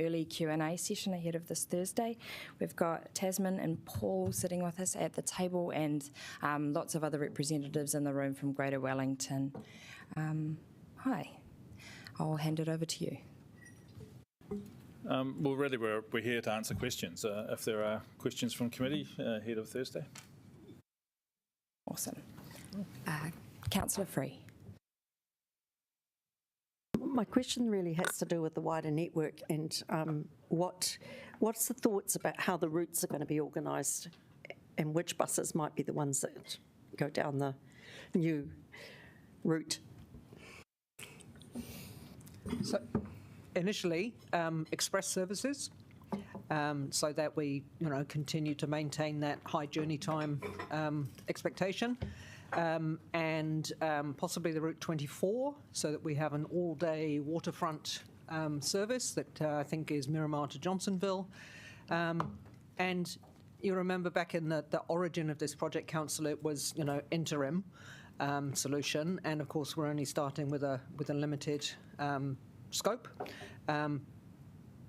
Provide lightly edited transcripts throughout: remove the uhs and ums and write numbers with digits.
early Q&A session ahead of this Thursday. We've got Tasman and Paul sitting with us at the table, and lots of other representatives in the room from Greater Wellington. Hi, I'll hand it over to you. Well, really, we're here to answer questions. If there are questions from committee ahead of Thursday. Awesome. Councillor Free. My question really has to do with the wider network and what's the thoughts about how the routes are going to be organised and which buses might be the ones that go down the new route? So, initially, express services, so that we, continue to maintain that high journey time expectation, and possibly the Route 24, so that we have an all-day waterfront service that I think is Miramar to Johnsonville. And you remember back in the origin of this project, Councillor, it was interim solution, and of course we're only starting with a limited scope.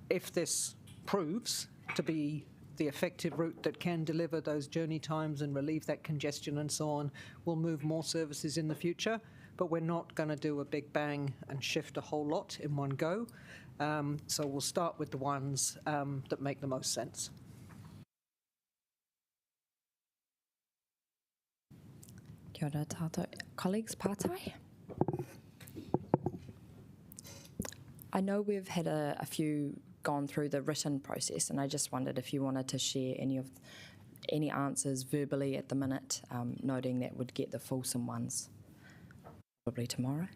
If this proves to be the effective route that can deliver those journey times and relieve that congestion and so on, we'll move more services in the future, but we're not going to do a big bang and shift a whole lot in one go. So we'll start with the ones that make the most sense. Kia ora tātou. Colleagues, pātai? I know we've had a few gone through the written process, and I just wondered if you wanted to share any answers verbally at the minute, noting that would get the fulsome ones probably tomorrow.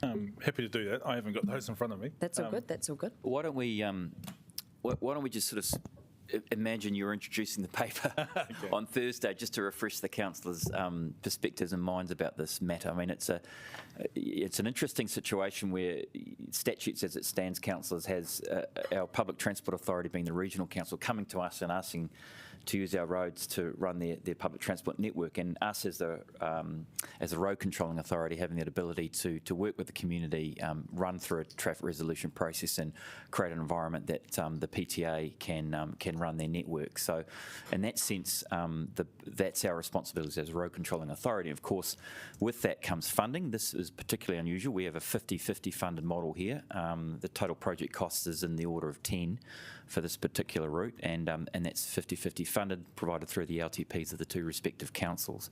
Happy to do that. I haven't got those in front of me. That's all good. That's all good. Why don't we just sort of imagine you're introducing the paper okay. on Thursday, just to refresh the councillors' perspectives and minds about this matter. I mean, it's an interesting situation where statutes as it stands, councillors, has our public transport authority, being the regional council, coming to us and asking to use our roads to run their public transport network, and us as a road controlling authority having that ability to work with the community, run through a traffic resolution process and create an environment that the PTA can run their network. So in that sense, that's our responsibility as a road controlling authority. Of course, with that comes funding. This is particularly unusual. We have a 50-50 funded model here. The total project cost is in the order of 10 for this particular route, and that's 50-50 funded, provided through the LTPs of the two respective councils.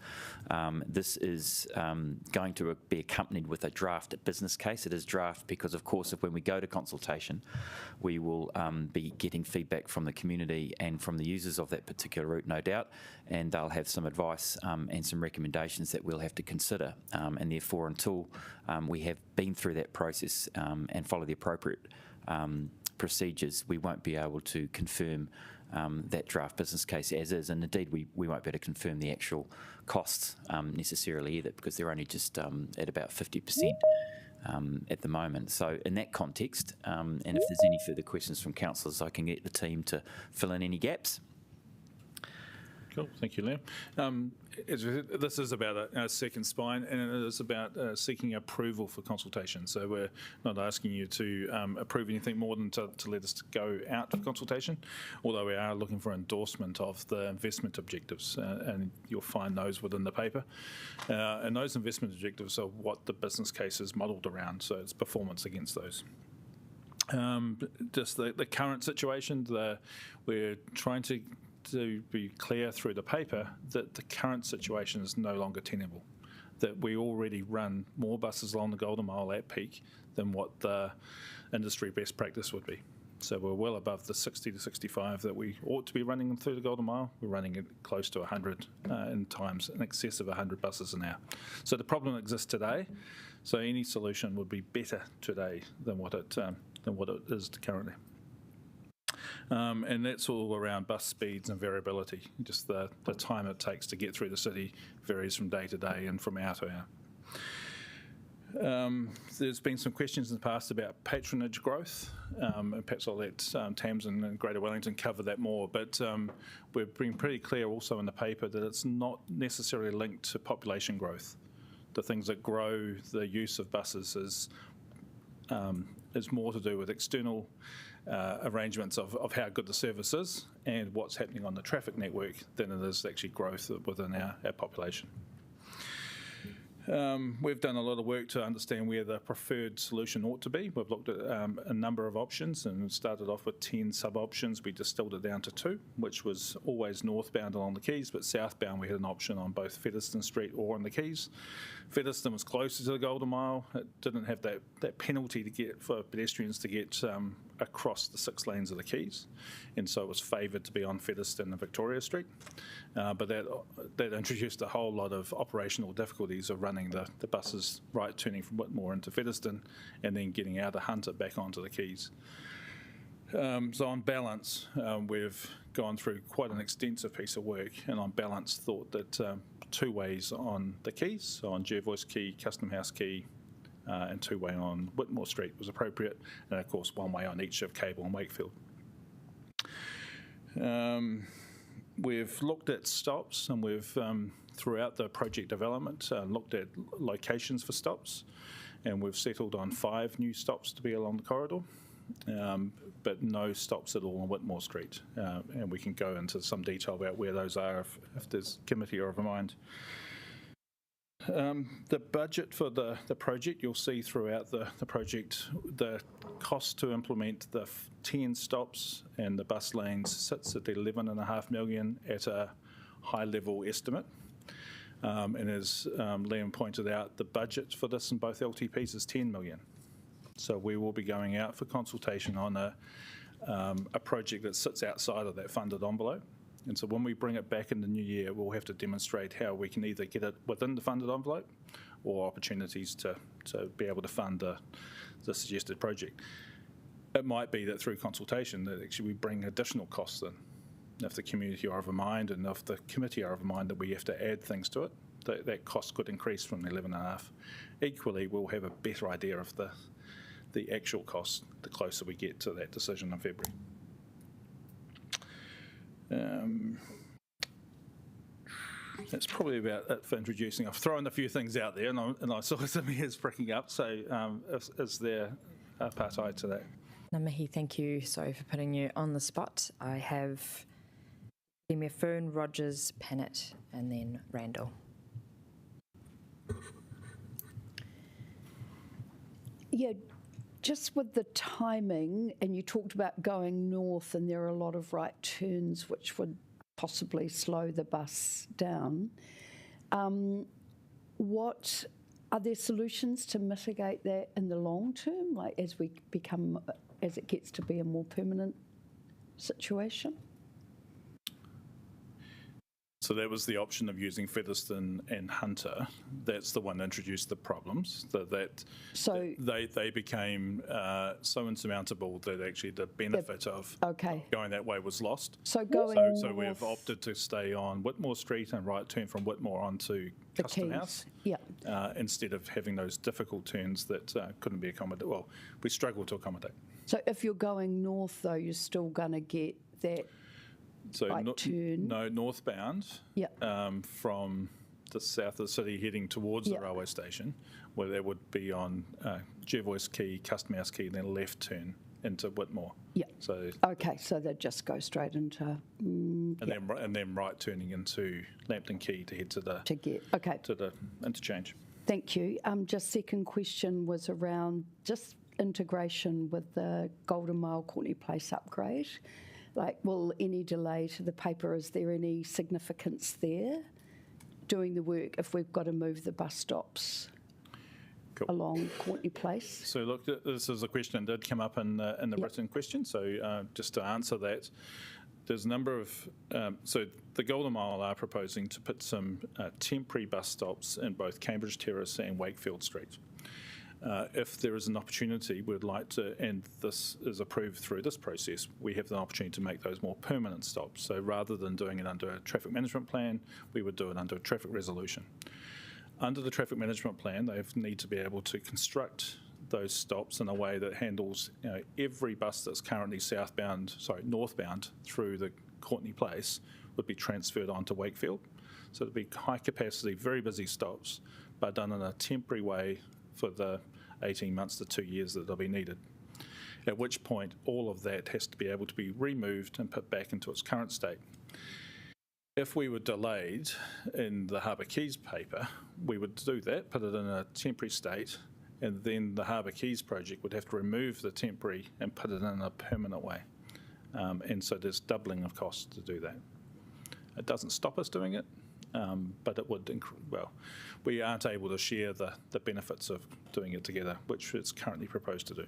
This is going to be accompanied with a draft business case. It is draft because, of course, when we go to consultation, we will be getting feedback from the community and from the users of that particular route, no doubt, and they'll have some advice and some recommendations that we'll have to consider. And therefore, until we have been through that process and follow the appropriate procedures, we won't be able to confirm that draft business case as is, and indeed we won't be able to confirm the actual costs necessarily either, because they're only just at about 50% at the moment. So in that context, and if there's any further questions from councillors, I can get the team to fill in any gaps. Cool, thank you, Liam. This is about a second spine, and it is about seeking approval for consultation. So we're not asking you to approve anything more than to let us go out for consultation, although we are looking for endorsement of the investment objectives, and you'll find those within the paper. And those investment objectives are what the business case is modelled around, so it's performance against those. Just the current situation, we're trying to be clear through the paper that the current situation is no longer tenable, that we already run more buses along the Golden Mile at peak than what the industry best practice would be. So we're well above the 60 to 65 that we ought to be running through the Golden Mile. We're running it close to 100 in times, in excess of 100 buses an hour. So the problem exists today, so any solution would be better today than what it is currently. And that's all around bus speeds and variability. Just the time it takes to get through the city varies from day to day and from hour to hour. There's been some questions in the past about patronage growth, and perhaps I'll let Tamsin and Greater Wellington cover that more, but we've been pretty clear also in the paper that it's not necessarily linked to population growth. The things that grow the use of buses is is more to do with external arrangements of how good the service is and what's happening on the traffic network than it is actually growth within our population. We've done a lot of work to understand where the preferred solution ought to be. We've looked at a number of options and started off with 10 sub-options. We distilled it down to 2, which was always northbound along the quays, but southbound we had an option on both Featherston Street or on the quays. Featherston was closer to the Golden Mile. It didn't have that penalty to get for pedestrians to get across the 6 lanes of the quays, and so it was favoured to be on Featherston and Victoria Street. But that introduced a whole lot of operational difficulties of running the buses right turning from Whitmore into Featherston and then getting out of Hunter back onto the quays. So on balance, we've gone through quite an extensive piece of work, and on balance thought that 2 ways on the quays, so on Jervois Quay, Custom House Quay, and 2-way on Whitmore Street was appropriate, and of course 1-way on each of Cable and Wakefield. We've looked at stops, and we've throughout the project development looked at locations for stops, and we've settled on 5 new stops to be along the corridor, but no stops at all on Whitmore Street, and we can go into some detail about where those are if there's committee or of a mind. The budget for the project, you'll see throughout the project, the cost to implement the 10 stops and the bus lanes sits at $11.5 million at a high-level estimate. And as Liam pointed out, the budget for this in both LTPs is $10 million. So we will be going out for consultation on a project that sits outside of that funded envelope. And so when we bring it back in the new year, we'll have to demonstrate how we can either get it within the funded envelope or opportunities to be able to fund the suggested project. It might be that through consultation that actually we bring additional costs in. If the community are of a mind and if the committee are of a mind that we have to add things to it, that cost could increase from the 11.5. Equally, we'll have a better idea of the actual cost the closer we get to that decision in February. That's probably about it for introducing. I've thrown a few things out there, and I saw some ears pricking up. So, is there a partai to that? Ngā mihi, thank you. Sorry for putting you on the spot. I have Premier Fern, Rogers, Pannett, and then Randall. Yeah, just with the timing, and you talked about going north, and there are a lot of right turns which would possibly slow the bus down. What are there solutions to mitigate that in the long term, like as it gets to be a more permanent situation? So that was the option of using Featherston and Hunter. That's the one that introduced the problems. They became so insurmountable that actually the benefit of going that way was lost. So we've opted to stay on Whitmore Street and right turn from Whitmore onto Custom House. Instead of having those difficult turns that couldn't be accommodated. Well, we struggled to accommodate. So if you're going north, though, you're still going to get that. So northbound from the south of the city heading towards the railway station, where there would be on Jervois Quay, Custom House Quay, then left turn into Whitmore. So they just go straight into and then right turning into Lambton Quay to head to the interchange. Thank you. Just second question was around just integration with the Golden Mile Courtney Place upgrade. Like, will any delay to the paper, is there any significance there doing the work if we've got to move the bus stops along Courtney Place? So look, this is a question that did come up in the written question. So just to answer that, there's a number of, so the Golden Mile are proposing to put some temporary bus stops in both Cambridge Terrace and Wakefield Street. If there is an opportunity, we'd like to, and this is approved through this process, we have the opportunity to make those more permanent stops. So rather than doing it under a traffic management plan, we would do it under a traffic resolution. Under the traffic management plan, they need to be able to construct those stops in a way that handles every bus that's currently northbound through the Courtney Place would be transferred onto Wakefield. So it'd be high capacity, very busy stops, but done in a temporary way for the 18 months to 2 years that they'll be needed. At which point all of that has to be able to be removed and put back into its current state. If we were delayed in the Harbour Quays paper, we would do that, put it in a temporary state, and then the Harbour Quays project would have to remove the temporary and put it in a permanent way. And so there's doubling of costs to do that. It doesn't stop us doing it, but it would, we aren't able to share the benefits of doing it together, which it's currently proposed to do.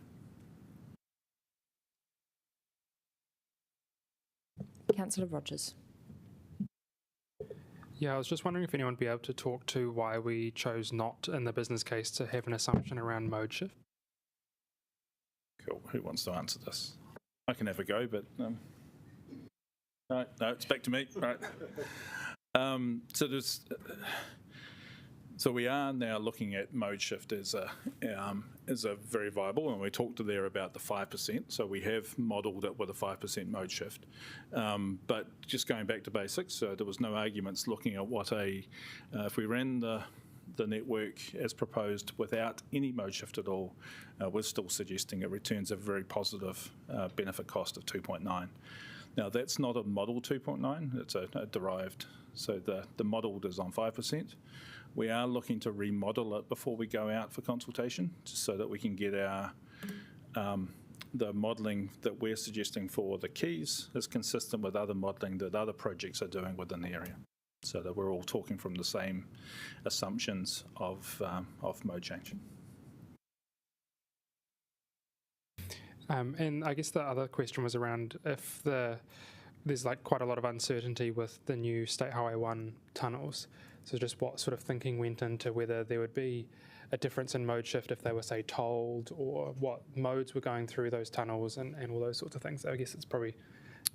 Councillor Rogers. Yeah, I was just wondering if anyone would be able to talk to why we chose not in the business case to have an assumption around mode shift. Cool. Who wants to answer this? I can have a go, but no, it's back to me. Right. So we are now looking at mode shift as a very viable, and we talked there about the 5%. So we have modelled it with a 5% mode shift. But just going back to basics, so there was no arguments looking at what if we ran the network as proposed without any mode shift at all, we're still suggesting it returns a very positive benefit cost of 2.9. Now that's not a model 2.9, it's a derived. So the modelled is on 5%. We are looking to remodel it before we go out for consultation, just so that we can get the modelling that we're suggesting for the Quays is consistent with other modelling that other projects are doing within the area, so that we're all talking from the same assumptions of mode change. And I guess the other question was around if there's like quite a lot of uncertainty with the new State Highway 1 tunnels. So just what sort of thinking went into whether there would be a difference in mode shift if they were, say, tolled, or what modes were going through those tunnels and all those sorts of things. I guess it's probably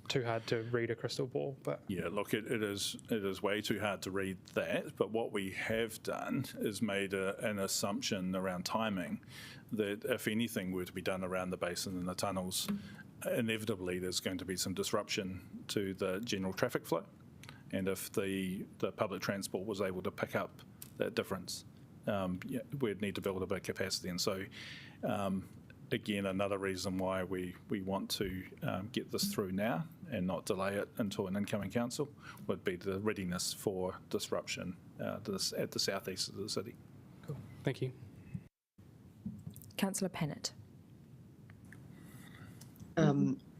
too hard to read a crystal ball. But yeah, look, it is way too hard to read that. But what we have done is made an assumption around timing that if anything were to be done around the basin and the tunnels, inevitably there's going to be some disruption to the general traffic flow. And if the public transport was able to pick up that difference, we'd need to build a bit of capacity. And so, again, another reason why we want to get this through now and not delay it until an incoming council would be the readiness for disruption at the southeast of the city. Cool. Thank you. Councillor Pennant.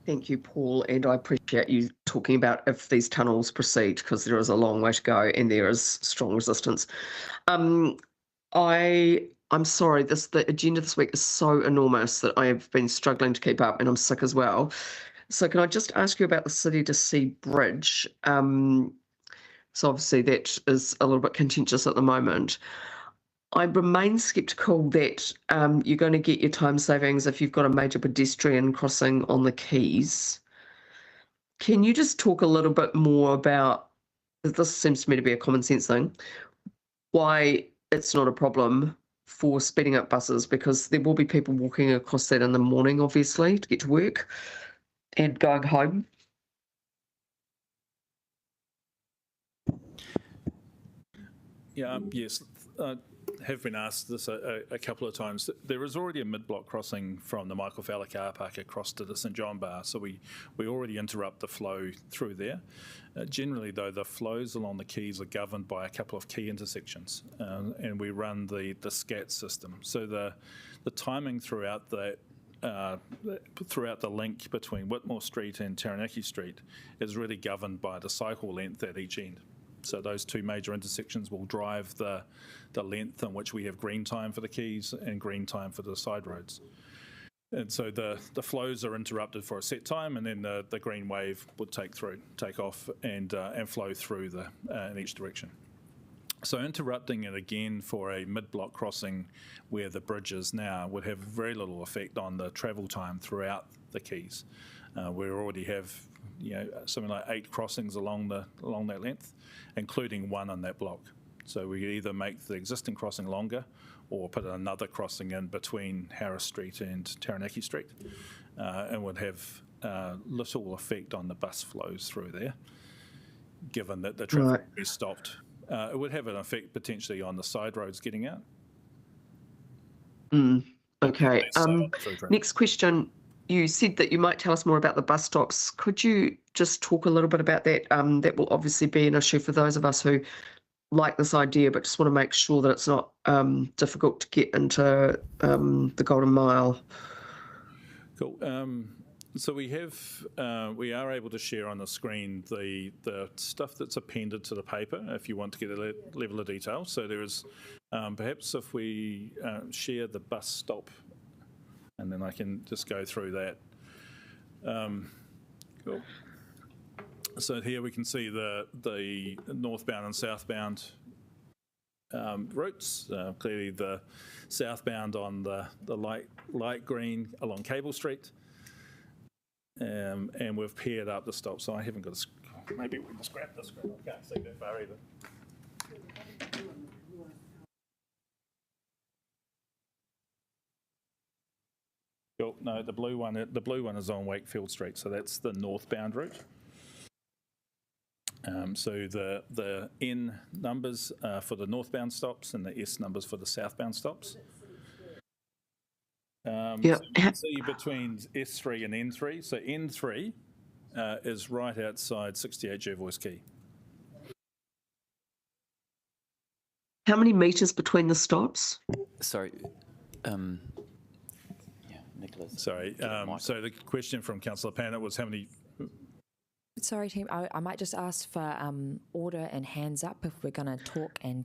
Thank you, Paul, and I appreciate you talking about if these tunnels proceed, because there is a long way to go and there is strong resistance. I'm sorry, the agenda this week is so enormous that I have been struggling to keep up, and I'm sick as well. So can I just ask you about the City to Sea Bridge? So obviously that is a little bit contentious at the moment. I remain sceptical that you're going to get your time savings if you've got a major pedestrian crossing on the quays. Can you just talk a little bit more about, this seems to me to be a common sense thing, why it's not a problem for speeding up buses? Because there will be people walking across that in the morning, obviously, to get to work and going home. Yeah, yes. Have been asked this a couple of times. There is already a mid-block crossing from the Michael Fowler car park across to the St John bar, so we already interrupt the flow through there. Generally, though, the flows along the quays are governed by a couple of key intersections, and we run the SCAT system. So the timing throughout the link between Whitmore Street and Taranaki Street is really governed by the cycle length at each end. So those two major intersections will drive the length in which we have green time for the quays and green time for the side roads. And so the flows are interrupted for a set time, and then the green wave would take off and flow through in each direction. So interrupting it again for a mid-block crossing where the bridge is now would have very little effect on the travel time throughout the quays. We already have something like 8 crossings along that length, including one on that block. So we could either make the existing crossing longer or put another crossing in between Harris Street and Taranaki Street, and would have little effect on the bus flows through there, given that the traffic is stopped. It would have an effect potentially on the side roads getting out. Okay. through traffic. Next question. You said that you might tell us more about the bus stops. Could you just talk a little bit about that? That will obviously be an issue for those of us who like this idea, but just want to make sure that it's not difficult to get into the Golden Mile. Cool. So we are able to share on the screen the stuff that's appended to the paper if you want to get a level of detail. So there is, perhaps if we share the bus stop, and then I can just go through that. Cool. So here we can see the northbound and southbound routes. Clearly the southbound on the light green along Cable Street. And we've paired up the stops. So I haven't got a, maybe we can just grab this. I can't see that far either. Cool. No, the blue one is on Wakefield Street, so that's the northbound route. So the N numbers for the northbound stops and the S numbers for the southbound stops. So you can see between S3 and N3. So N3 is right outside 68 Jervois Quay. How many metres between the stops? Sorry. Nicholas. Sorry. So the question from Councillor Pannett was how many... Sorry, team. I might just ask for order and hands up if we're going to talk and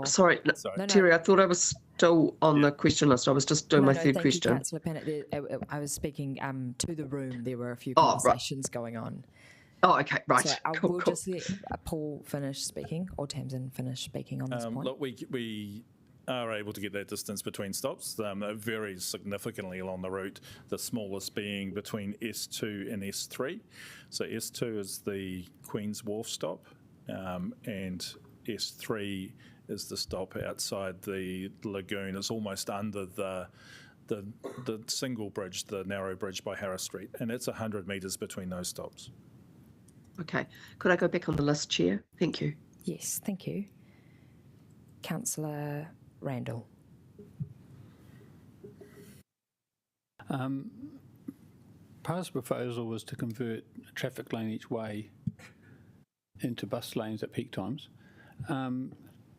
sorry, Terry, I thought I was still on the question list. I was just doing my third question. Councillor Pannett. I was speaking to the room. There were a few conversations going on. Oh, okay, right. So cool, we'll just let Paul finish speaking, or Tamsin finish speaking on this point. Look, we are able to get that distance between stops. It varies significantly along the route, the smallest being between S2 and S3. So S2 is the Queen's Wharf stop, and S3 is the stop outside the lagoon. It's almost under the single bridge, the narrow bridge by Harris Street, and it's 100 metres between those stops. Okay. Could I go back on the list, Chair? Thank you. Yes, thank you. Councillor Randall. Part of the proposal was to convert a traffic lane each way into bus lanes at peak times.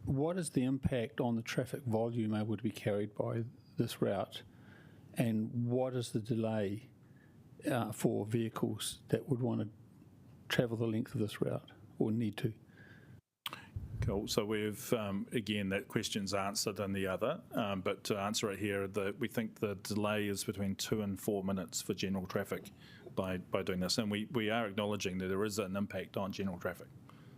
What is the impact on the traffic volume able to be carried by this route, and what is the delay for vehicles that would want to travel the length of this route or need to? Cool. So we've, again, that question's answered in the other, but to answer it here, we think the delay is between 2 and 4 minutes for general traffic by doing this. And we are acknowledging that there is an impact on general traffic.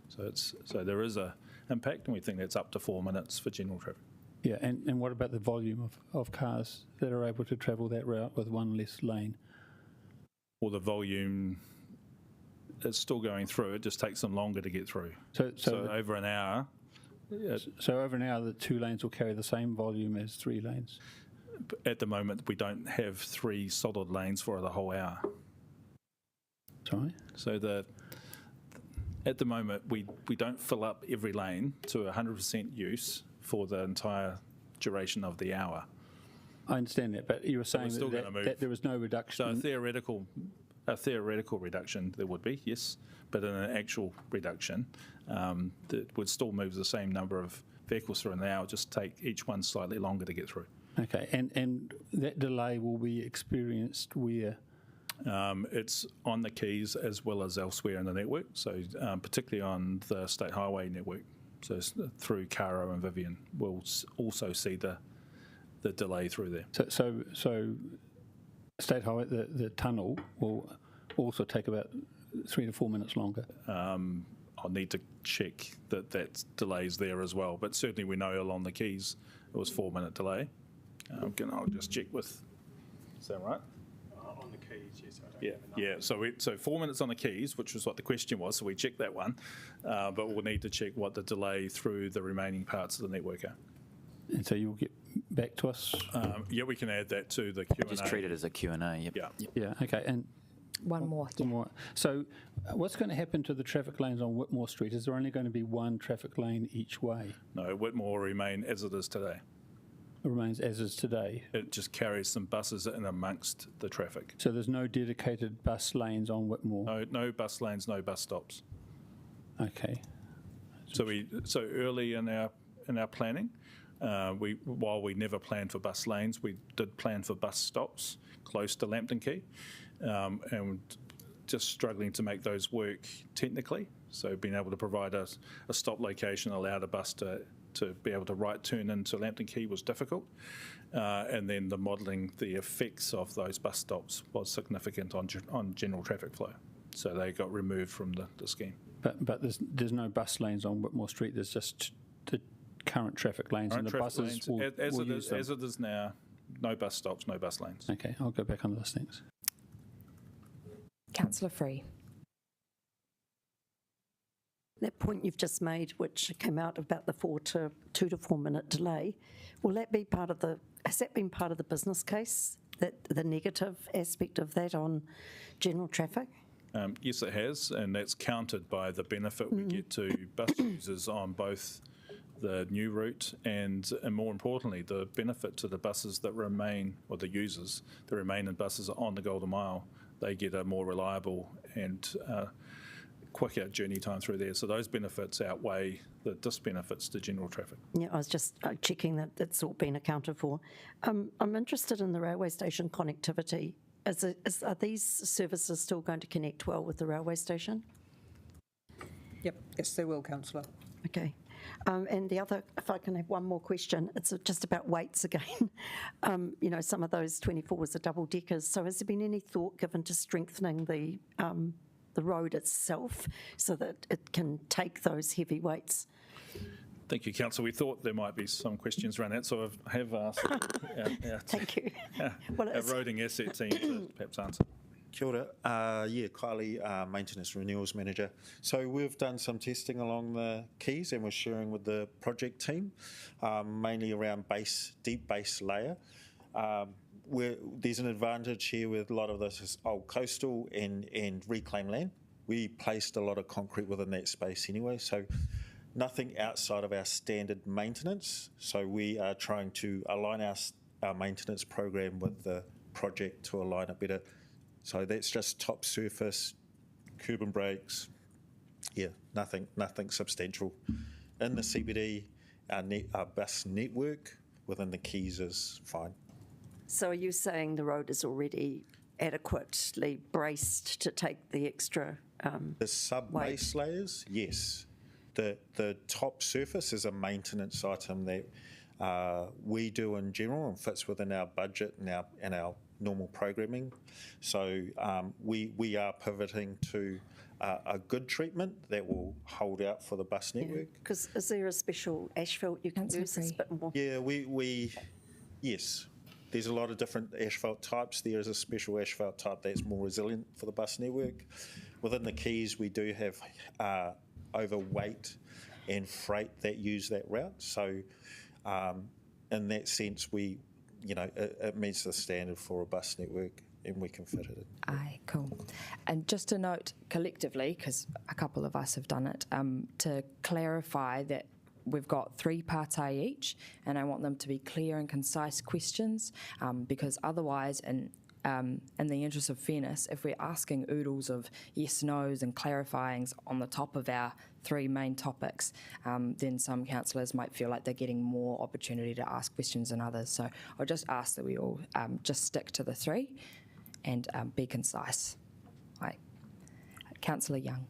So there is a impact, and we think that's up to 4 minutes for general traffic. Yeah, and what about the volume of cars that are able to travel that route with one less lane? Well, the volume... it's still going through. It just takes them longer to get through. So over an hour. So over an hour, the 2 lanes will carry the same volume as 3 lanes. At the moment, we don't have 3 solid lanes for the whole hour. Sorry. So at the moment, we don't fill up every lane to 100% use for the entire duration of the hour. I understand that, but you were saying that there was no reduction. So a theoretical reduction there would be, yes, but in an actual reduction, that would still move the same number of vehicles through an hour, just take each one slightly longer to get through. Okay, and that delay will be experienced where? It's on the quays as well as elsewhere in the network, so particularly on the State Highway network, so through Caro and Vivian, we'll also see the delay through there. So State Highway, the tunnel will also take about 3 to 4 minutes longer. I'll need to check that delay's there as well, but certainly we know along the quays it was 4 minute delay. I'll just check with. Is that right? On the quays, yes. Yeah. So 4 minutes on the quays, which was what the question was. So we checked that one, but we'll need to check what the delay through the remaining parts of the network are. And so you'll get back to us? Yeah, we can add that to the Q&A. Just treat it as a Q&A. Yep. Yeah. Okay. And one more. So what's going to happen to the traffic lanes on Whitmore Street? Is there only going to be one traffic lane each way? No, Whitmore will remain as it is today. remains as is today. It just carries some buses in amongst the traffic. So there's no dedicated bus lanes on Whitmore? No bus lanes, no bus stops. Okay. So early in our planning, while we never planned for bus lanes, we did plan for bus stops close to Lambton Quay, and just struggling to make those work technically. So being able to provide a stop location allowed a bus to be able to right turn into Lambton Quay was difficult. And then the modelling, the effects of those bus stops was significant on general traffic flow. So they got removed from the scheme. But there's no bus lanes on Whitmore Street, there's just the current traffic lanes and the buses will use them. As it is now, no bus stops, no bus lanes. Okay, I'll go back on those things. Councillor Free. That point you've just made, which came out about the 2 to 4 minute delay, will that be part of has that been part of the business case, that the negative aspect of that on general traffic? Yes, it has, and that's countered by the benefit we get to bus users on both the new route and more importantly, the benefit to the buses that remain, or the users that remain in buses on the Golden Mile. They get a more reliable and quicker journey time through there. So those benefits outweigh the disbenefits to general traffic. Yeah, I was just checking that it's all been accounted for. I'm interested in the railway station connectivity. Are these services still going to connect well with the railway station? Yep, yes, they will, Councillor. Okay. And the other, if I can have one more question, it's just about weights again. Some of those 24s are double deckers. So has there been any thought given to strengthening the road itself so that it can take those heavy weights? Thank you, Councillor. We thought there might be some questions around that, so I have asked Thank you. our roading asset team to perhaps answer. Kia ora. Kylie, Maintenance Renewals Manager. So we've done some testing along the quays and we're sharing with the project team, mainly around deep base layer. There's an advantage here with a lot of this is old coastal and reclaimed land. We placed a lot of concrete within that space anyway, so nothing outside of our standard maintenance. So we are trying to align our maintenance program with the project to align it better. So that's just top surface, curb and brakes. Yeah, nothing substantial. In the CBD, our bus network within the quays is fine. So are you saying the road is already adequately braced to take the extra The sub-base layers, yes. The top surface is a maintenance item that we do in general and fits within our budget and our normal programming. So we are pivoting to a good treatment that will hold out for the bus network. Because is there a special asphalt you can use? It's a bit more. Yeah, yes. There's a lot of different asphalt types. There is a special asphalt type that's more resilient for the bus network. Within the quays, we do have overweight and freight that use that route. So in that sense, it meets the standard for a bus network and we can fit it in. Aye, cool. And just to note collectively, because a couple of us have done it, to clarify that we've got 3 parts A each, and I want them to be clear and concise questions, because otherwise, in the interest of fairness, if we're asking oodles of yes, no's and clarifyings on the top of our 3 main topics, then some councillors might feel like they're getting more opportunity to ask questions than others. So I'll just ask that we all just stick to the 3 and be concise. Right. Councillor Young.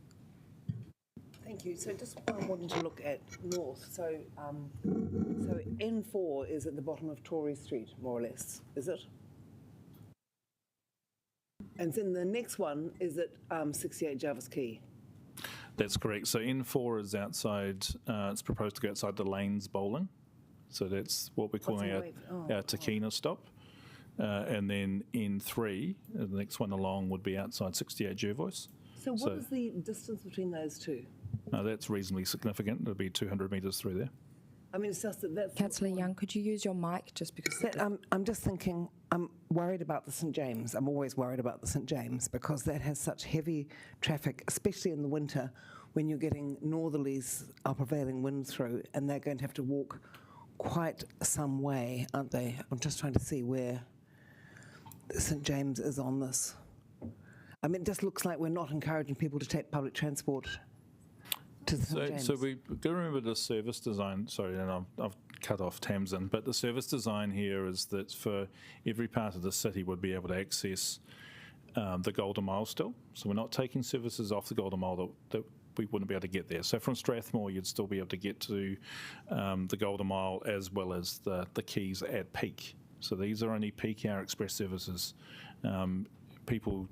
Thank you. So just wanting to look at north. So N4 is at the bottom of Tory Street, more or less, is it? And then the next one is at 68 Jarvis Quay. That's correct. So N4 is outside, it's proposed to go outside the Lanes Bowling. So that's what we're calling our Takina stop. And then N3, the next one along, would be outside 68 Jervois. So what is the distance between those two? That's reasonably significant. It'll be 200 metres through there. I mean, it's just that that's... Councillor Young, could you use your mic just because... I'm just thinking, I'm worried about the St James. I'm always worried about the St James because that has such heavy traffic, especially in the winter when you're getting northerlies, our prevailing wind through, and they're going to have to walk quite some way, aren't they? I'm just trying to see where St James is on this. I mean, it just looks like we're not encouraging people to take public transport to St James. So we do remember the service design, sorry, and I've cut off Tamsin, but the service design here is that for every part of the city would be able to access the Golden Mile still. So we're not taking services off the Golden Mile that we wouldn't be able to get there. So from Strathmore, you'd still be able to get to the Golden Mile as well as the quays at peak. So these are only peak hour express services. People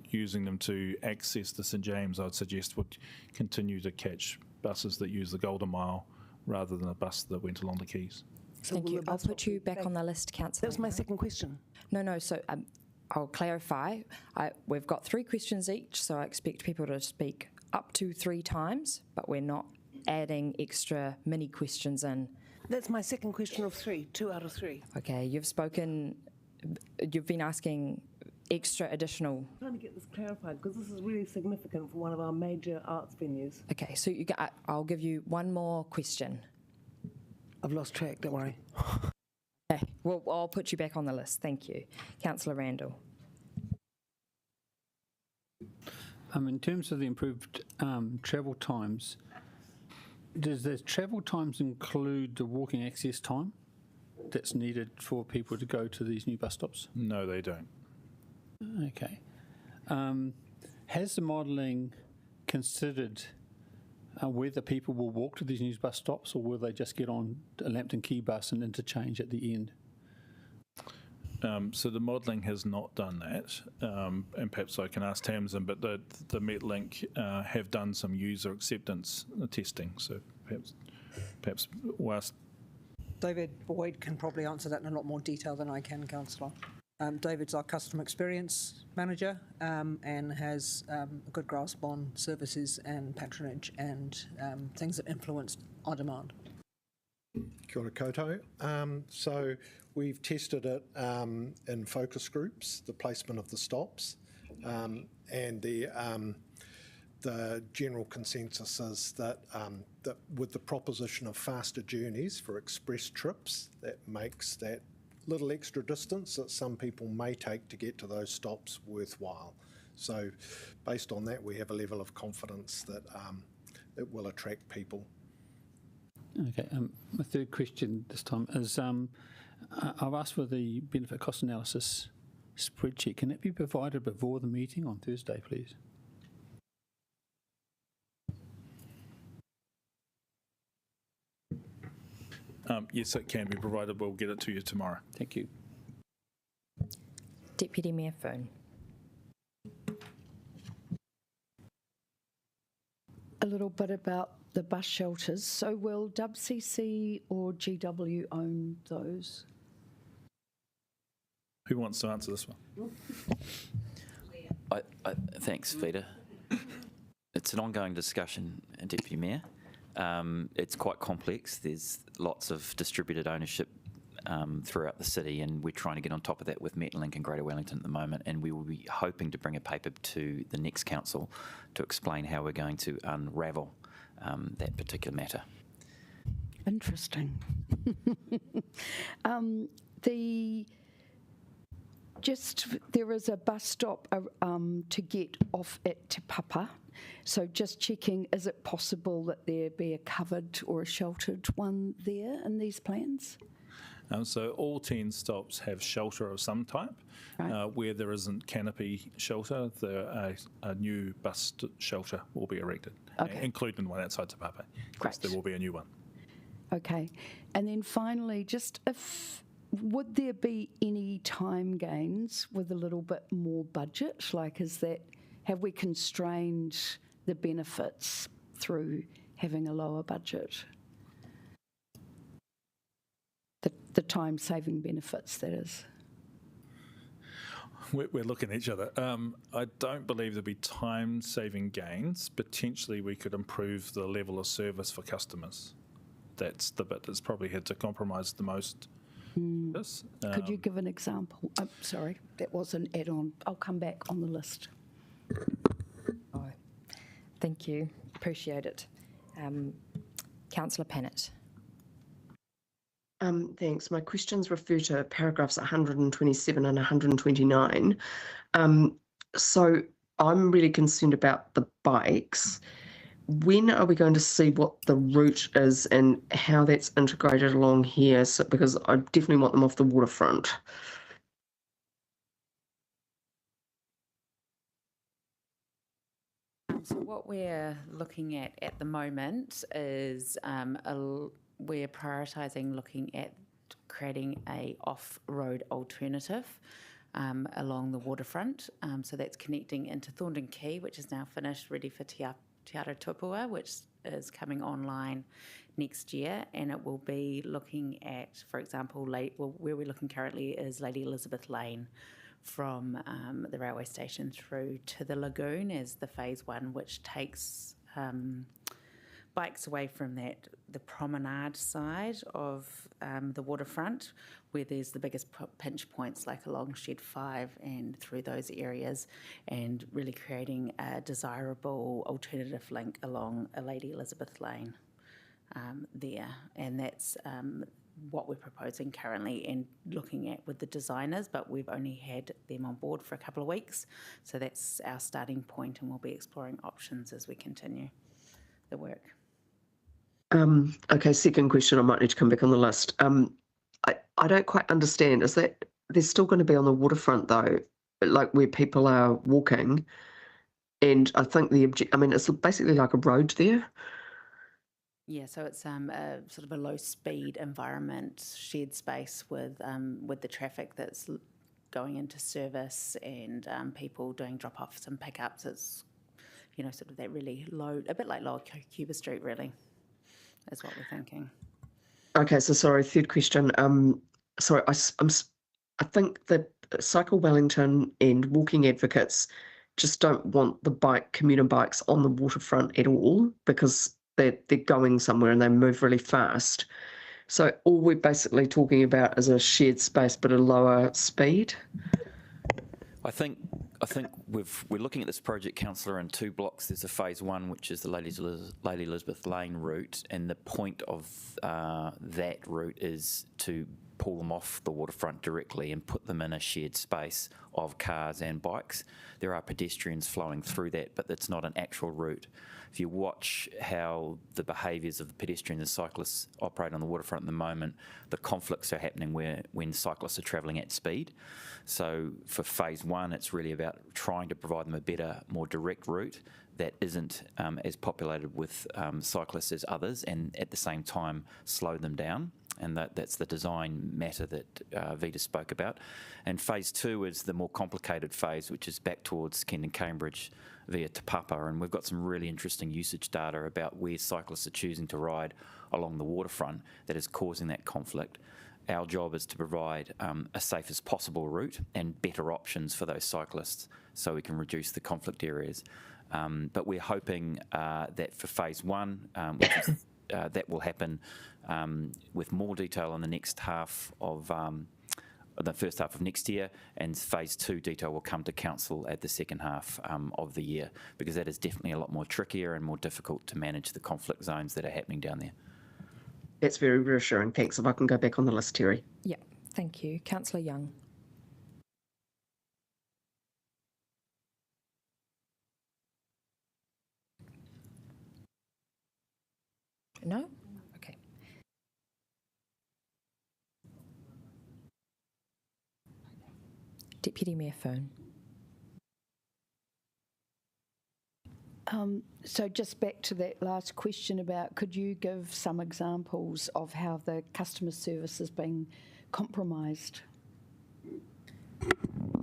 using them to access the St James, I'd suggest, would continue to catch buses that use the Golden Mile rather than a bus that went along the quays. So Thank will you. the I'll bus put you back on the list, Councillor. That was my second question. No, so I'll clarify. We've got 3 questions each, so I expect people to speak up to 3 times, but we're not adding extra mini questions in. That's my second question of 3, 2 out of 3. Okay, you've been asking extra additional. I'm trying to get this clarified because this is really significant for one of our major arts venues. Okay, so I'll give you one more question. I've lost track, don't worry. Okay, well, I'll put you back on the list. Thank you. Councillor Randall. In terms of the improved travel times, does the travel times include the walking access time that's needed for people to go to these new bus stops? No, they don't. Okay. Has the modelling considered whether people will walk to these new bus stops or will they just get on a Lambton Quay bus and interchange at the end? So the modelling has not done that, and perhaps I can ask Tamsin, but the Metlink have done some user acceptance testing, so perhaps whilst David Boyd can probably answer that in a lot more detail than I can, Councillor. David's our customer experience manager and has a good grasp on services and patronage and things that influence our demand. Kia ora koutou. So we've tested it in focus groups, the placement of the stops, and the general consensus is that, that with the proposition of faster journeys for express trips, that makes that little extra distance that some people may take to get to those stops worthwhile. So based on that, we have a level of confidence that it will attract people. Okay, my third question this time is I've asked for the benefit cost analysis spreadsheet. Can it be provided before the meeting on Thursday, please? Yes, it can be provided. We'll get it to you tomorrow. Thank you. Deputy Mayor Fern. A little bit about the bus shelters. So will WCC or GW own those? Who wants to answer this one? Thanks, Peter. It's an ongoing discussion, Deputy Mayor. It's quite complex. There's lots of distributed ownership throughout the city, and we're trying to get on top of that with Metlink and Greater Wellington at the moment, and we will be hoping to bring a paper to the next council to explain how we're going to unravel that particular matter. Interesting. There is a bus stop to get off at Te Papa. So just checking, is it possible that there be a covered or a sheltered one there in these plans? So all 10 stops have shelter of some type. Right. Where there isn't canopy shelter, a new bus shelter will be erected, including one outside Te Papa. Yes, there will be a new one. Okay. And then finally, would there be any time gains with a little bit more budget? Like, have we constrained the benefits through having a lower budget? The time-saving benefits, that is. We're looking at each other. I don't believe there'll be time-saving gains. Potentially, we could improve the level of service for customers. That's the bit that's probably had to compromise the most. Could you give an example? I'm sorry, that was an add-on. I'll come back on the list. Oh, thank you. Appreciate it. Councillor Pennant. Thanks. My questions refer to paragraphs 127 and 129. So I'm really concerned about the bikes. When are we going to see what the route is and how that's integrated along here? So, because I definitely want them off the waterfront. So what we're looking at the moment is we're prioritising looking at creating a off-road alternative along the waterfront. So that's connecting into Thorndon Quay, which is now finished, ready for Te Tupua, which is coming online next year, and it will be looking at, for example, where we're looking currently is Lady Elizabeth Lane, from the railway station through to the lagoon as the phase one, which takes bikes away from the promenade side of the waterfront, where there's the biggest pinch points, like along Shed 5 and through those areas, and really creating a desirable alternative link along a Lady Elizabeth Lane there. And that's what we're proposing currently and looking at with the designers, but we've only had them on board for a couple of weeks. So that's our starting point, and we'll be exploring options as we continue the work. Okay, second question, I might need to come back on the list. I don't quite understand. Is that they're still going to be on the waterfront though, like where people are walking? And I think it's basically like a road there. Yeah, so it's a sort of a low-speed environment, shared space with the traffic that's going into service and people doing drop-offs and pickups. It's, sort of that really low, a bit like Lower Cuba Street, really, is what we're thinking. Okay, so sorry, third question. Sorry, I think that Cycle Wellington and Walking Advocates just don't want the commuter bikes on the waterfront at all, because they're going somewhere and they move really fast. So all we're basically talking about is a shared space but a lower speed. I think we're looking at this project, councillor, in two blocks. There's a phase one, which is the Lady Elizabeth Lane route, and the point of that route is to pull them off the waterfront directly and put them in a shared space of cars and bikes. There are pedestrians flowing through that, but it's not an actual route. If you watch how the behaviours of the pedestrians and cyclists operate on the waterfront at the moment, the conflicts are happening when cyclists are travelling at speed. So for phase one, it's really about trying to provide them a better, more direct route that isn't as populated with cyclists as others, and at the same time slow them down. And that's the design matter that Vita spoke about. And phase two is the more complicated phase, which is back towards Kent and Cambridge via Te Papa, and we've got some really interesting usage data about where cyclists are choosing to ride along the waterfront that is causing that conflict. Our job is to provide a safe as possible route and better options for those cyclists so we can reduce the conflict areas. But we're hoping that for phase one, that will happen with more detail in the next half of the first half of next year, and phase two detail will come to council at the second half of the year, because that is definitely a lot more trickier and more difficult to manage the conflict zones that are happening down there. That's very reassuring. Thanks. If I can go back on the list, Terry. Yeah, thank you. Councillor Young. No? Okay. Deputy Mayor Fern. So just back to that last question about, could you give some examples of how the customer service is being compromised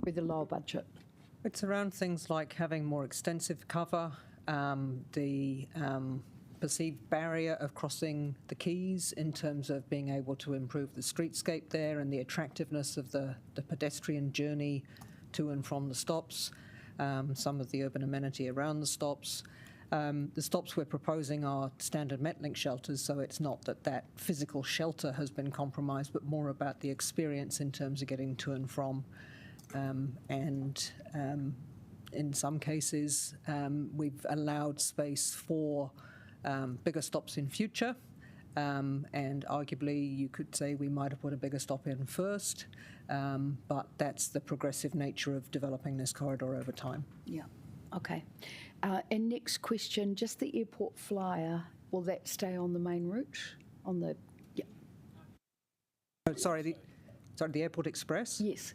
with the lower budget? It's around things like having more extensive cover, the perceived barrier of crossing the quays in terms of being able to improve the streetscape there and the attractiveness of the pedestrian journey to and from the stops, some of the urban amenity around the stops. The stops we're proposing are standard Metlink shelters, so it's not that physical shelter has been compromised, but more about the experience in terms of getting to and from. In some cases, we've allowed space for bigger stops in future, and arguably you could say we might have put a bigger stop in first, but that's the progressive nature of developing this corridor over time. Yeah, okay. And next question, just the airport flyer, will that stay on the main route? On the, yeah. Oh, sorry, the Airport Express? Yes.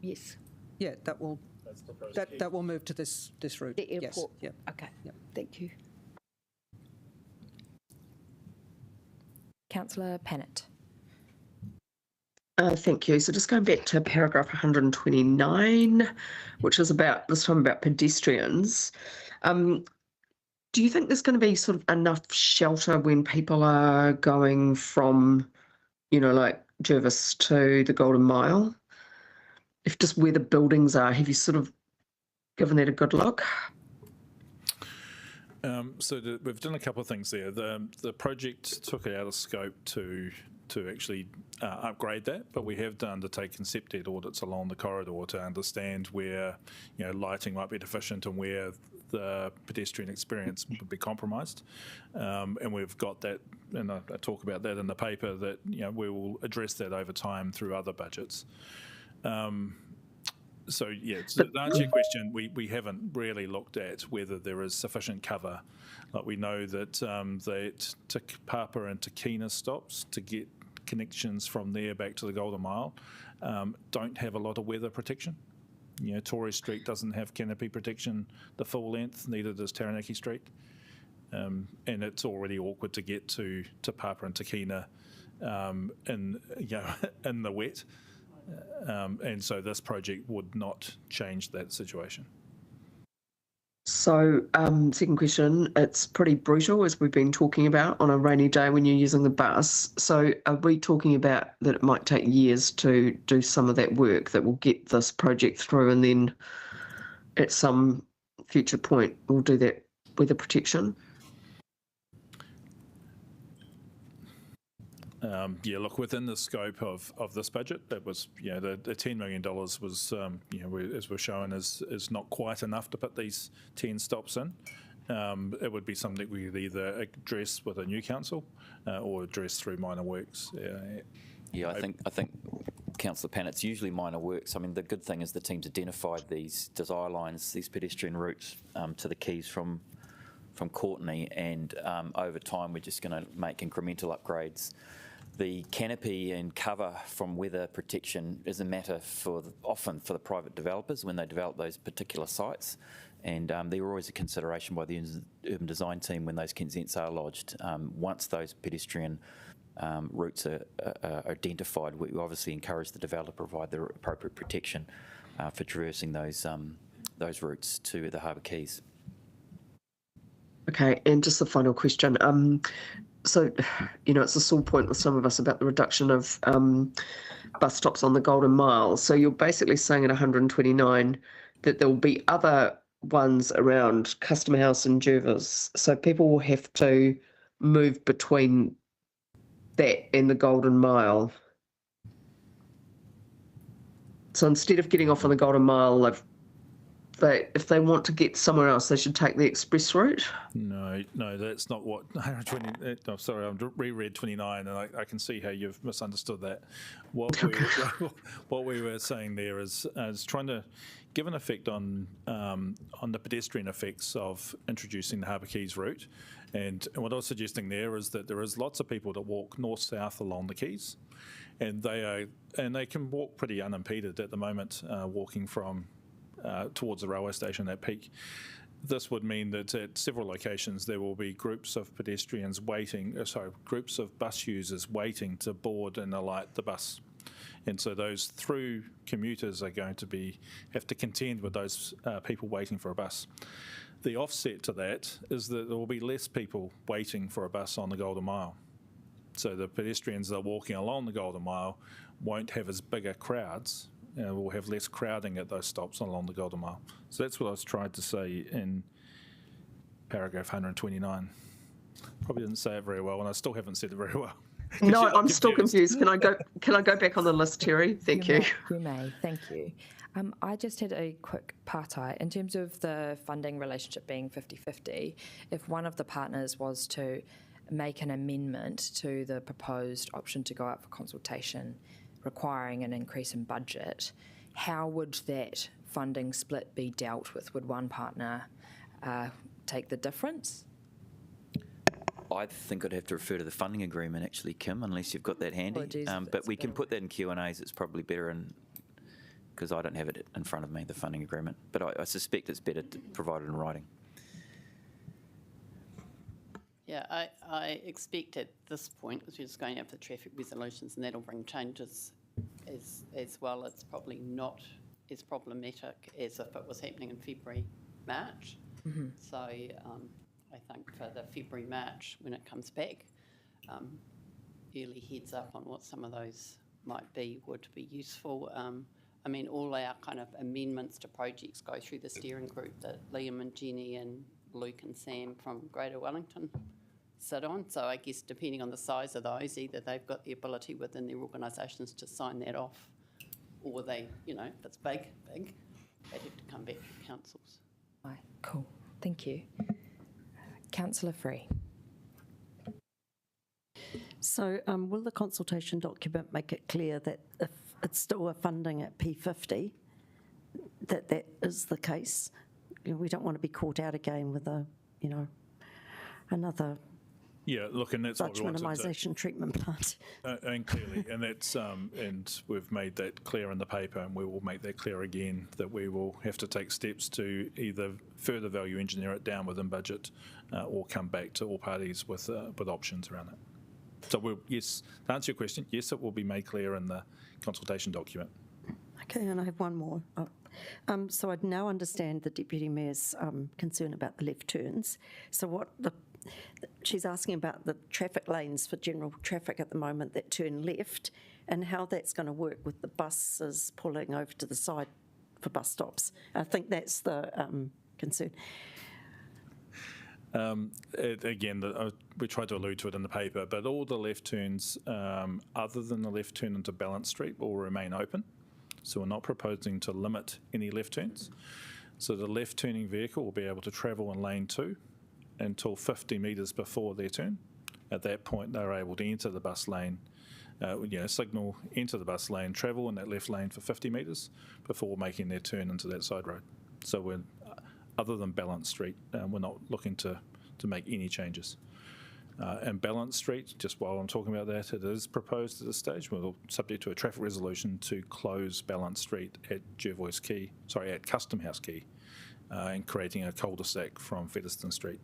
Yes. Yeah, that will move to this route. The airport? Yes. Yeah. Okay, Yep. thank you. Councillor Pannett. Thank you. So just going back to paragraph 129, which is about this time about pedestrians. Do you think there's going to be sort of enough shelter when people are going from, like Jervis to the Golden Mile? If just where the buildings are, have you sort of given that a good look? We've done a couple of things there. The project took it out of scope to actually upgrade that, but we have undertaken concept audits along the corridor to understand where lighting might be deficient and where the pedestrian experience would be compromised. And we've got that, and I talk about that in the paper, that we will address that over time through other budgets. So to answer your question, we haven't really looked at whether there is sufficient cover. Like we know that that Te Papa and Te Kina stops to get connections from there back to the Golden Mile don't have a lot of weather protection. Tory Street doesn't have canopy protection the full length, neither does Taranaki Street. And it's already awkward to get to Te Papa and Te Kina in the wet. And so this project would not change that situation. So, second question, it's pretty brutal, as we've been talking about, on a rainy day when you're using the bus. So are we talking about that it might take years to do some of that work that will get this project through, and then at some future point we'll do that weather protection? Look, within the scope of this budget, that was, the $10 million was, as we're showing, is not quite enough to put these 10 stops in. It would be something we could either address with a new council or address through minor works. I think Councillor Pan, it's usually minor works. I mean, the good thing is the team's identified these desire lines, these pedestrian routes to the quays from Courtenay, and over time we're just going to make incremental upgrades. The canopy and cover from weather protection is a matter often for the private developers when they develop those particular sites, and they were always a consideration by the urban design team when those consents are lodged. Once those pedestrian routes are identified, we obviously encourage the developer to provide the appropriate protection for traversing those routes to the Harbour Quays. Okay, and just the final question. So, it's a sore point with some of us about the reduction of bus stops on the Golden Mile. So you're basically saying at 129 that there will be other ones around Custom House and Jervis. So people will have to move between that and the Golden Mile. So instead of getting off on the Golden Mile, if they want to get somewhere else, they should take the express route? No, that's not what 120. No, sorry, I reread 29, and I can see how you've misunderstood that. What we were saying there is trying to give an effect on the pedestrian effects of introducing the Harbour Quays route, and what I was suggesting there is that there is lots of people that walk north-south along the quays, and they can walk pretty unimpeded at the moment, walking from towards the railway station at peak. This would mean that at several locations there will be groups of pedestrians groups of bus users waiting to board and alight the bus. And so those through commuters are going to have to contend with those people waiting for a bus. The offset to that is that there will be less people waiting for a bus on the Golden Mile. So the pedestrians that are walking along the Golden Mile won't have as bigger crowds. We'll have less crowding at those stops along the Golden Mile. So that's what I was trying to say in paragraph 129. Probably didn't say it very well, and I still haven't said it very well. No, I'm still confused. Can I go back on the list, Terry? Thank you. You may. Thank you. I just had a quick partai. In terms of the funding relationship being 50-50, if one of the partners was to make an amendment to the proposed option to go out for consultation requiring an increase in budget, how would that funding split be dealt with? Would one partner take the difference? I think I'd have to refer to the funding agreement, actually, Kim, unless you've got that handy. Apologies if But it's we a can bit put that in Q&As. It's probably better, because I don't have it in front of me, the funding agreement. But I suspect it's better provided in writing. Yeah, I expect at this point, because we're just going out for traffic resolutions and that'll bring changes as well, it's probably not as problematic as if it was happening in February, March. Mm-hmm. So I think for the February, March, when it comes back, early heads up on what some of those might be would be useful. I mean, all our kind of amendments to projects go through the steering group that Liam and Jenny and Luke and Sam from Greater Wellington sit on. So I guess depending on the size of those, either they've got the ability within their organisations to sign that off, or they, if it's big, they'd have to come back to councils. Right, cool. Thank you. Councillor Free. So will the consultation document make it clear that if it's still a funding at P50, that is the case? We don't want to be caught out again with another Yeah, look, and that's what budget we wanted to. minimisation treatment plant. And clearly, and that's and we've made that clear in the paper, and we will make that clear again, that we will have to take steps to either further value engineer it down within budget, or come back to all parties with options around it. So yes, to answer your question, yes, it will be made clear in the consultation document. Okay, and I have one more. So I now understand the Deputy Mayor's concern about the left turns. So she's asking about the traffic lanes for general traffic at the moment that turn left, and how that's going to work with the buses pulling over to the side for bus stops. I think that's the concern. We tried to allude to it in the paper, but all the left turns, other than the left turn into Balance Street, will remain open. So we're not proposing to limit any left turns. So the left turning vehicle will be able to travel in lane 2 until 50 metres before their turn. At that point, they're able to enter the bus lane, signal, enter the bus lane, travel in that left lane for 50 metres before making their turn into that side road. So other than Balance Street, we're not looking to make any changes. And Balance Street, just while I'm talking about that, it is proposed at this stage, subject to a traffic resolution, to close Balance Street at Custom House Quay, and creating a cul-de-sac from Featherston Street,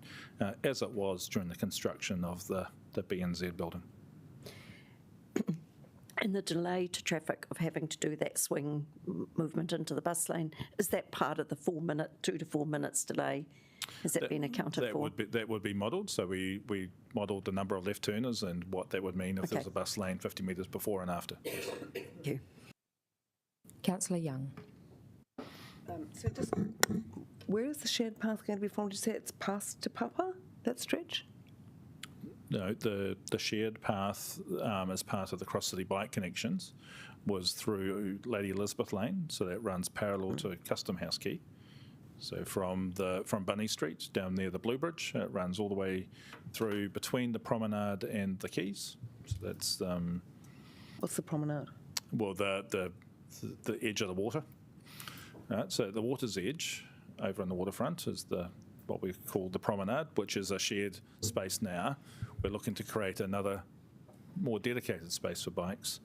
as it was during the construction of the BNZ building. And the delay to traffic of having to do that swing movement into the bus lane, is that part of the 2 to 4 minutes delay? Has that been accounted for? That would be modelled. So we modelled the number of left turners and what that would mean if there was a bus lane 50 metres before and after. Thank you. Councillor Young. So just, where is the shared path going to be from? Did you say it's past Te Papa, that stretch? No, the shared path as part of the cross-city bike connections was through Lady Elizabeth Lane, so that runs parallel to Custom House Quay. So from Bunny Street down near the Blue Bridge, it runs all the way through between the promenade and the quays. So that's What's the promenade? Well, the edge of the water. Right, so the water's edge over on the waterfront is what we call the promenade, which is a shared space now. We're looking to create another more dedicated space for bikes.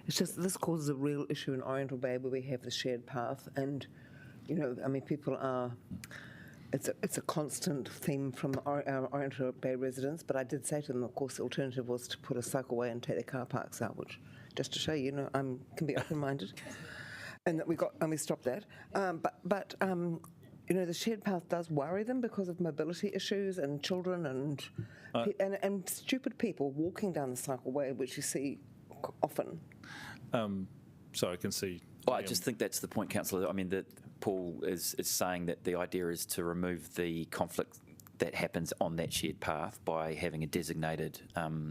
It's just this causes a real issue in Oriental Bay where we have the shared path, and people are. It's a constant theme from our Oriental Bay residents. But I did say to them, of course, the alternative was to put a cycleway and take the car parks out, which just to show you, I can be open-minded, and that we stopped that. But the shared path does worry them because of mobility issues and children and stupid people walking down the cycleway, which you see often. So I can see. Well, I just think that's the point, Councillor. I mean, that Paul is saying that the idea is to remove the conflict that happens on that shared path by having a designated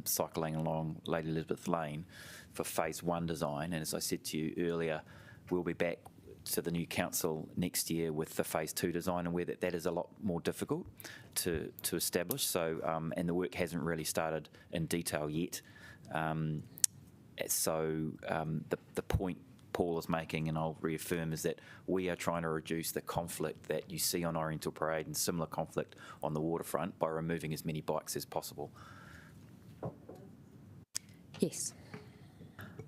cycle lane along Lady Elizabeth Lane for phase 1 design. And as I said to you earlier, we'll be back to the new council next year with the phase 2 design, and where that is a lot more difficult to establish. So, and the work hasn't really started in detail yet. The point Paul is making, and I'll reaffirm, is that we are trying to reduce the conflict that you see on Oriental Parade and similar conflict on the waterfront by removing as many bikes as possible. Yes.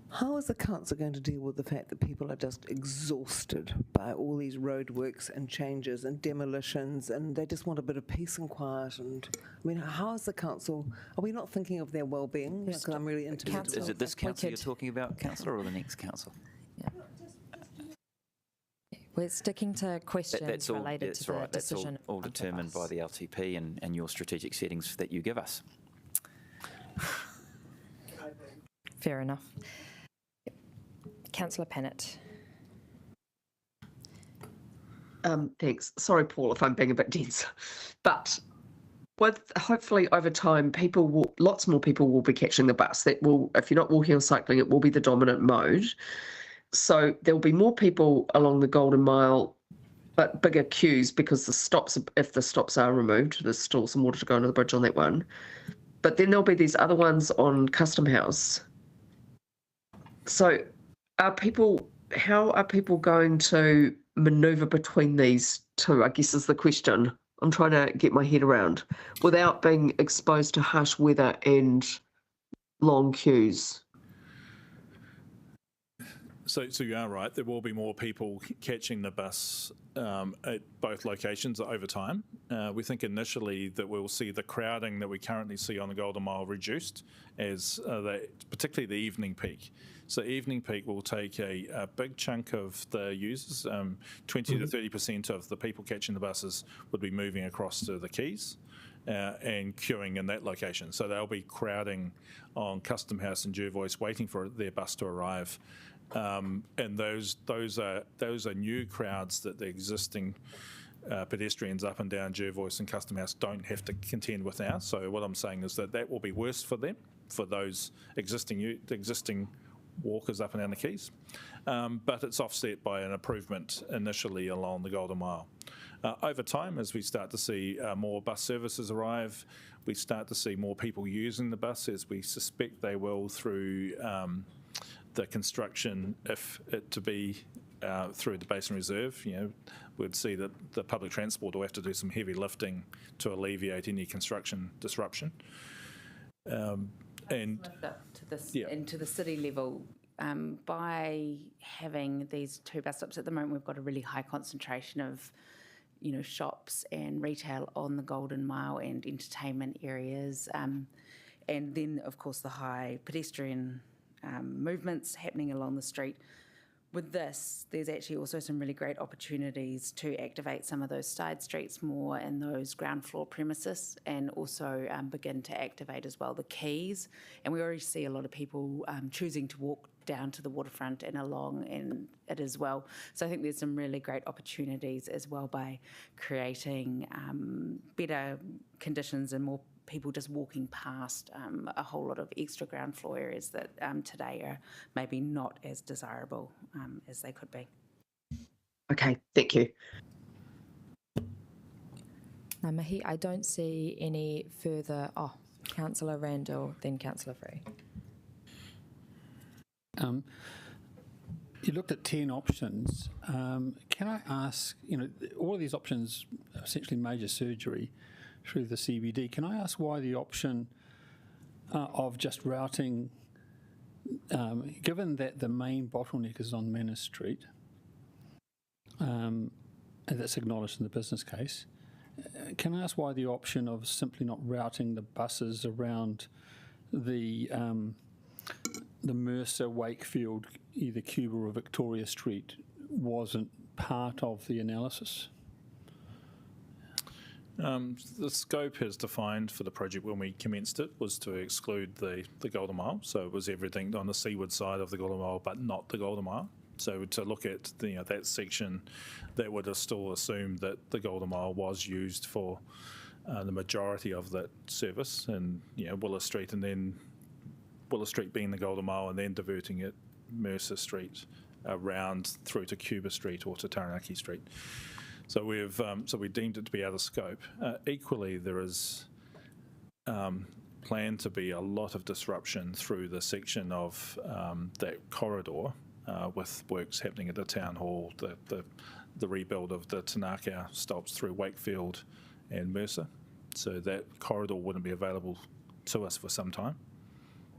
How is the council going to deal with the fact that people are just exhausted by all these roadworks and changes and demolitions, and they just want a bit of peace and quiet? And I mean, how is the council? Are we not thinking of their well-being? Because I'm really intimate. Is it this council you're talking about, councillor, or the next council? We're sticking to questions That's all, related to the decision. That's all determined by the LTP and your strategic settings that you give us. Fair enough. Councillor Pennant. Thanks. Sorry, Paul, if I'm being a bit dense, but with hopefully over time, lots more people will be catching the bus. That will, if you're not walking or cycling, it will be the dominant mode. So there will be more people along the Golden Mile, but bigger queues because if the stops are removed, there's still some water to go under the bridge on that one. But then there'll be these other ones on Custom House. So how are people going to manoeuvre between these two, I guess is the question I'm trying to get my head around, without being exposed to harsh weather and long queues? So you are right. There will be more people catching the bus at both locations over time. We think initially that we'll see the crowding that we currently see on the Golden Mile reduced, as particularly the evening peak. So evening peak will take a big chunk of the users. 20 to 30% of the people catching the buses would be moving across to the quays and queuing in that location. So they'll be crowding on Custom House and Jervois, waiting for their bus to arrive. And those are new crowds that the existing pedestrians up and down Jervois and Custom House don't have to contend with now. So what I'm saying is that will be worse for them, for those existing walkers up and down the quays. But it's offset by an improvement initially along the Golden Mile. Over time, as we start to see more bus services arrive, we start to see more people using the bus, as we suspect they will through the construction, if it to be through the Basin Reserve. We'd see that the public transport will have to do some heavy lifting to alleviate any construction disruption. And into the city level, by having these two bus stops at the moment, we've got a really high concentration of shops and retail on the Golden Mile and entertainment areas, and then of course the high pedestrian movements happening along the street. With this, there's actually also some really great opportunities to activate some of those side streets more in those ground floor premises, and also begin to activate as well the quays. And we already see a lot of people choosing to walk down to the waterfront and along in it as well. So I think there's some really great opportunities as well by creating better conditions and more people just walking past a whole lot of extra ground floor areas that today are maybe not as desirable as they could be. Okay, thank you. Now, Mihi, I don't see any further. Councillor Randall, then Councillor Free. You looked at 10 options. Can I ask, all of these options are essentially major surgery through the CBD. Can I ask why the option of just routing, given that the main bottleneck is on Manor Street, and that's acknowledged in the business case, can I ask why the option of simply not routing the buses around the Mercer, Wakefield, either Cuba or Victoria Street wasn't part of the analysis? The scope as defined for the project when we commenced it was to exclude the Golden Mile, so it was everything on the seaward side of the Golden Mile but not the Golden Mile. So to look at that section, that would have still assumed that the Golden Mile was used for the majority of that service, and Willis Street, and then Willis Street being the Golden Mile, and then diverting it Mercer Street around through to Cuba Street or to Taranaki Street. So we deemed it to be out of scope. Equally, there is planned to be a lot of disruption through the section of that corridor with works happening at the town hall, the rebuild of the Tanaka stops through Wakefield and Mercer. So that corridor wouldn't be available to us for some time.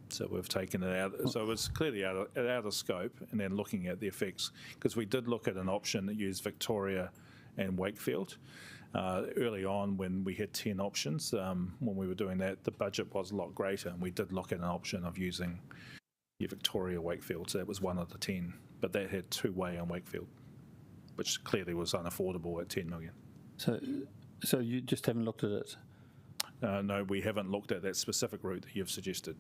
So we've taken it out. So it was clearly out of scope, and then looking at the effects, because we did look at an option that used Victoria and Wakefield. Early on, when we had 10 options, when we were doing that, the budget was a lot greater, and we did look at an option of using Victoria Wakefield. So that was one of the 10, but that had two-way on Wakefield, which clearly was unaffordable at 10 million. So you just haven't looked at it? No, we haven't looked at that specific route that you've suggested.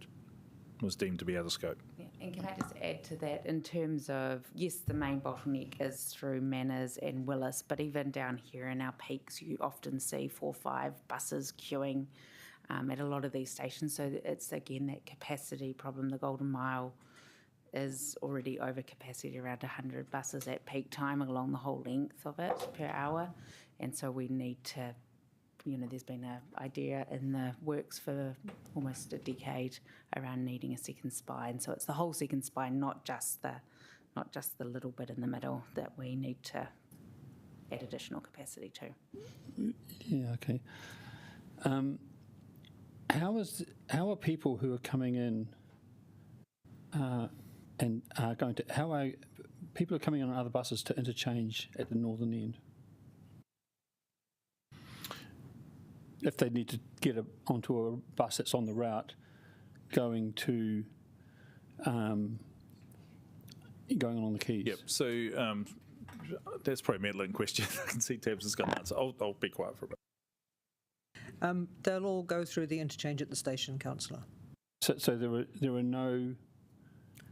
It was deemed to be out of scope. Yeah, and can I just add to that in terms of, yes, the main bottleneck is through Manners and Willis, but even down here in our peaks, you often see 4 or 5 buses queuing at a lot of these stations. So it's, again, that capacity problem. The Golden Mile is already over capacity, around 100 buses at peak time along the whole length of it per hour. And so we need to, there's been an idea in the works for almost a decade around needing a second spine. So it's the whole second spine, not just the little bit in the middle that we need to add additional capacity to. Yeah, okay. How are people who are coming in and are going to, how are people are coming on other buses to interchange at the northern end? If they need to get onto a bus that's on the route going to going along the quays. Yep. So that's probably a meddling question. I can see Tabs is going to answer. I'll be quiet for a bit. They'll all go through the interchange at the station, Councillor. So there are no.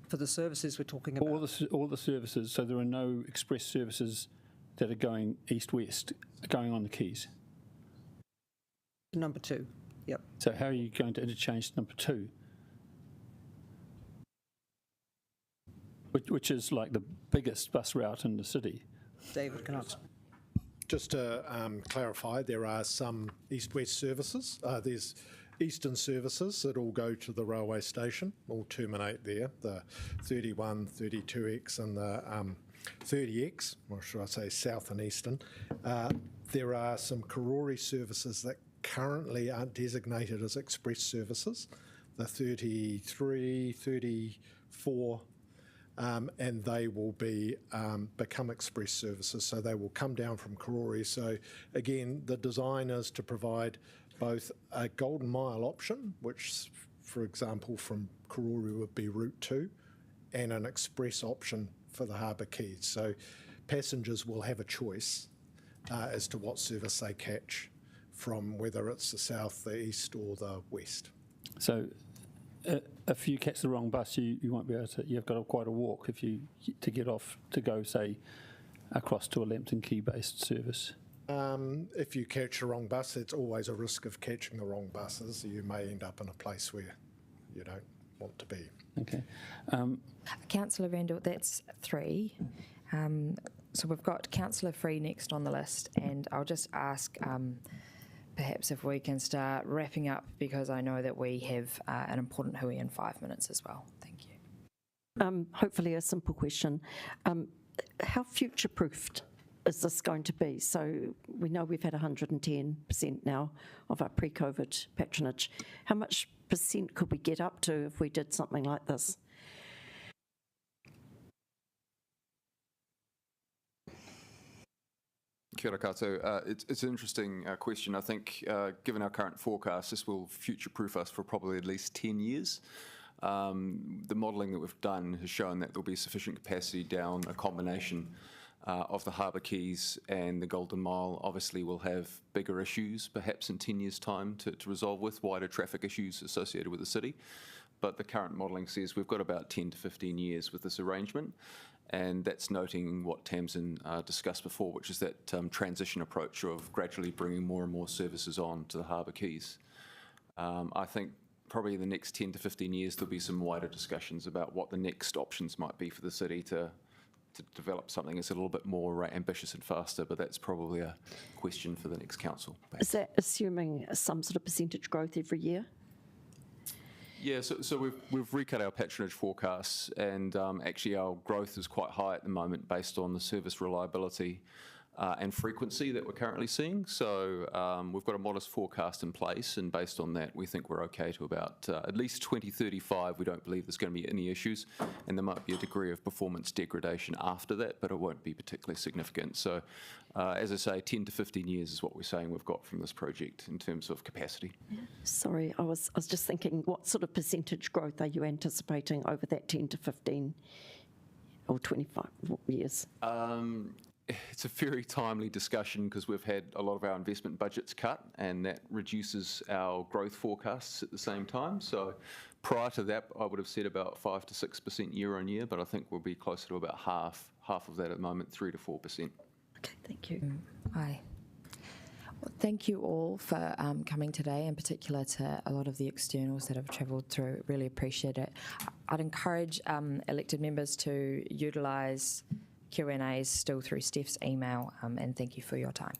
For the services we're talking about. All the services. So there are no express services that are going east-west going on the quays. Number 2, yep. So how are you going to interchange number 2? Which is like the biggest bus route in the city. David, can I answer? Just to clarify, there are some east-west services. There's eastern services that all go to the railway station, all terminate there, the 31, 32X and the 30X, or should I say south and eastern. There are some Karori services that currently aren't designated as express services, the 33, 34, and they will be become express services, so they will come down from Karori. So again, the design is to provide both a Golden Mile option, which, for example, from Karori would be Route 2, and an express option for the Harbour Quays. So passengers will have a choice as to what service they catch from whether it's the south, the east or the west. So if you catch the wrong bus, you won't be able to, you've got quite a walk to get off to go, say, across to a Lambton Quay-based service. If you catch the wrong bus, it's always a risk of catching the wrong buses. You may end up in a place where you don't want to be. Okay. Councillor Randall, that's 3. So we've got Councillor Free next on the list, and I'll just ask perhaps if we can start wrapping up, because I know that we have an important hui in 5 minutes as well. Thank you. Hopefully a simple question. How future-proofed is this going to be? So we know we've had 110% now of our pre-COVID patronage. How much percent could we get up to if we did something like this? Kia ora koutou. It's an interesting question. I think given our current forecast, this will future-proof us for probably at least 10 years. The modelling that we've done has shown that there'll be sufficient capacity down a combination of the Harbour Quays and the Golden Mile. Obviously we'll have bigger issues perhaps in 10 years' time to resolve with wider traffic issues associated with the city. But the current modelling says we've got about 10 to 15 years with this arrangement. And that's noting what Tamsin discussed before, which is that transition approach of gradually bringing more and more services on to the Harbour Quays. I think probably in the next 10 to 15 years there'll be some wider discussions about what the next options might be for the city to to develop something that's a little bit more ambitious and faster, but that's probably a question for the next council. Is that assuming some sort of percentage growth every year? Yeah, so we've recut our patronage forecasts, and actually our growth is quite high at the moment based on the service reliability and frequency that we're currently seeing. So we've got a modest forecast in place, and based on that, we think we're okay to about at least 2035. We don't believe there's going to be any issues, and there might be a degree of performance degradation after that, but it won't be particularly significant. So as I say, 10 to 15 years is what we're saying we've got from this project in terms of capacity. Sorry, I was just thinking, what sort of percentage growth are you anticipating over that 10 to 15 or 25 years? It's a very timely discussion because we've had a lot of our investment budgets cut, and that reduces our growth forecasts at the same time. So prior to that, I would have said about 5 to 6% year on year, but I think we'll be closer to about half of that at the moment, 3 to 4%. Okay, thank you. Aye. Well, thank you all for coming today, in particular to a lot of the externals that have travelled through. Really appreciate it. I'd encourage elected members to utilise Q&As still through Steph's email, and thank you for your time.